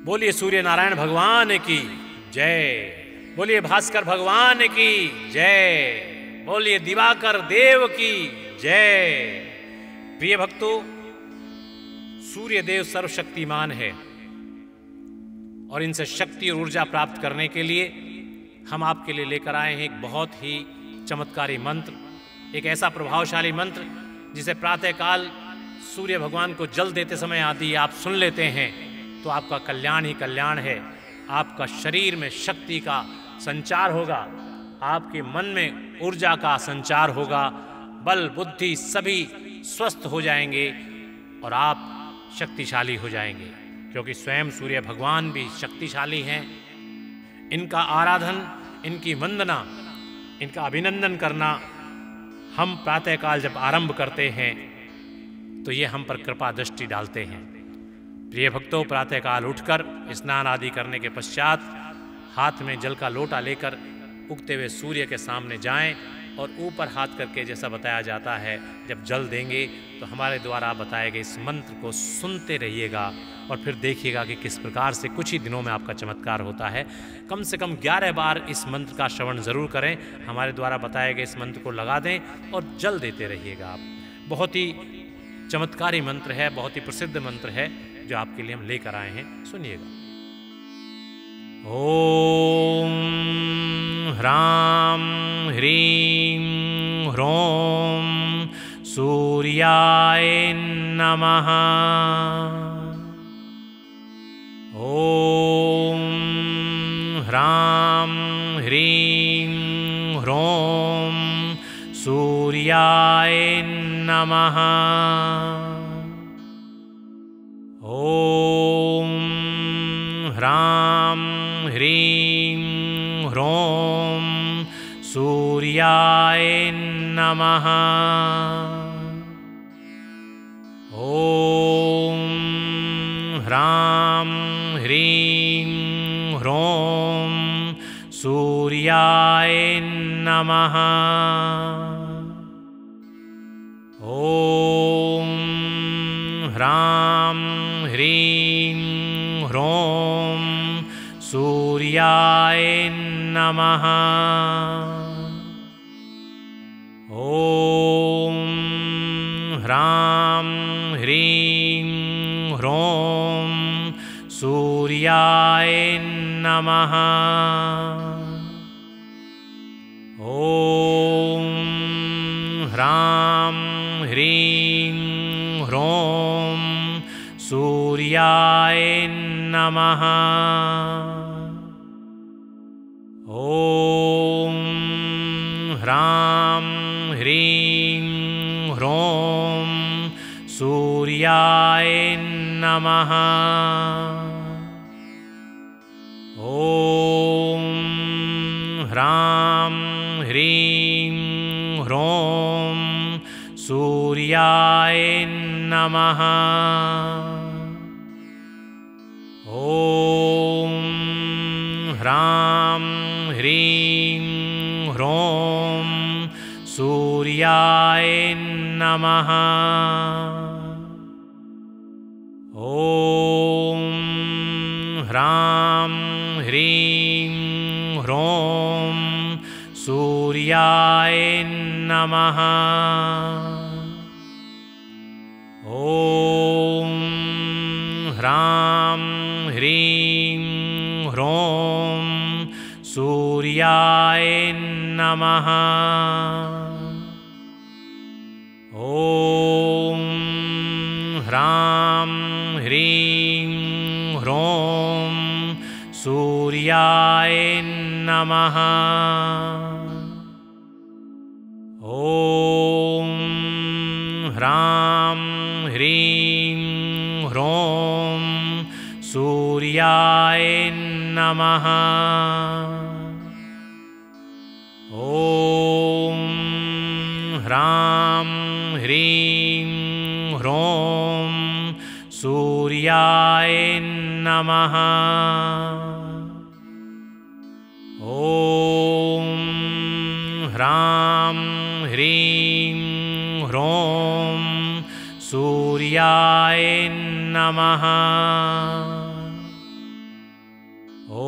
बोलिए सूर्य नारायण भगवान की जय। बोलिए भास्कर भगवान की जय। बोलिए दिवाकर देव की जय। प्रिय भक्तों, सूर्य देव सर्वशक्तिमान है और इनसे शक्ति और ऊर्जा प्राप्त करने के लिए हम आपके लिए लेकर आए हैं एक बहुत ही चमत्कारी मंत्र, एक ऐसा प्रभावशाली मंत्र जिसे प्रातःकाल सूर्य भगवान को जल देते समय आदि आप सुन लेते हैं तो आपका कल्याण ही कल्याण है। आपका शरीर में शक्ति का संचार होगा, आपके मन में ऊर्जा का संचार होगा, बल बुद्धि सभी स्वस्थ हो जाएंगे और आप शक्तिशाली हो जाएंगे, क्योंकि स्वयं सूर्य भगवान भी शक्तिशाली हैं। इनका आराधन, इनकी वंदना, इनका अभिनंदन करना हम प्रातःकाल जब आरंभ करते हैं तो ये हम पर कृपा दृष्टि डालते हैं। प्रिय भक्तों, प्रातःकाल उठकर स्नान आदि करने के पश्चात हाथ में जल का लोटा लेकर उगते हुए सूर्य के सामने जाएं और ऊपर हाथ करके, जैसा बताया जाता है, जब जल देंगे तो हमारे द्वारा बताए गए इस मंत्र को सुनते रहिएगा और फिर देखिएगा कि किस प्रकार से कुछ ही दिनों में आपका चमत्कार होता है। कम से कम 11 बार इस मंत्र का श्रवण ज़रूर करें, हमारे द्वारा बताए गए इस मंत्र को लगा दें और जल देते रहिएगा आप। बहुत ही चमत्कारी मंत्र है, बहुत ही प्रसिद्ध मंत्र है जो आपके लिए हम लेकर आए हैं, सुनिएगा। ओम ह्रां ह्रीं ह्रों सूर्याय नमः। ओम ह्रां ह्रीं ह्रों सूर्याय नमः। ओम ह्रां ह्रीं ह्रों सूर्याय नमः। ओम ह्रां ह्रीं ह्रों सूर्याय नमः। ओम ह्रां ह्रीं ह्रों सूर्याय नमः। ओम ह्रां ह्रीं ह्रों सूर्याय नमः। ओम ह्रां ह्रीं ह्रों सूर्याय नमः। ओम ह्रां ह्रीं ह्रों सूर्याय नमः। ओम ह्रां ह्रीं ह्रों सूर्याय नमः। ओम ह्रां ह्रीं ह्रों सूर्याय नमः। ओम ह्रां ह्रीं ह्रों सूर्याय नमः। ओम ह्रां ह्रीं ह्रों सूर्याय नमः। ओम ह्रां ह्रीं ह्रों सूर्याय नमः। ओम ह्रां ह्रीं ह्रों सूर्याय नमः। ओम ह्रां ह्रीं ह्रों सूर्याय नमः। ओम ह्रां ह्रीं ह्रों सूर्याय नमः।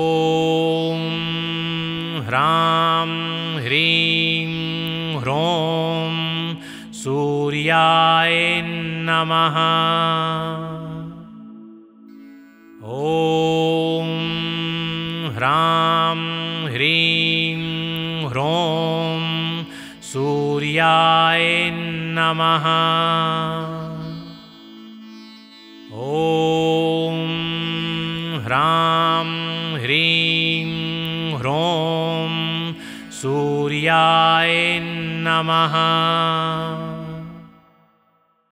ॐ ह्रां ह्रीं ह्रौं सूर्याय नमः। ॐ ह्रां ह्रीं ह्रौं सूर्याय नमः। ॐ ह्रां ह्रीं ह्रौं सूर्याय नमः।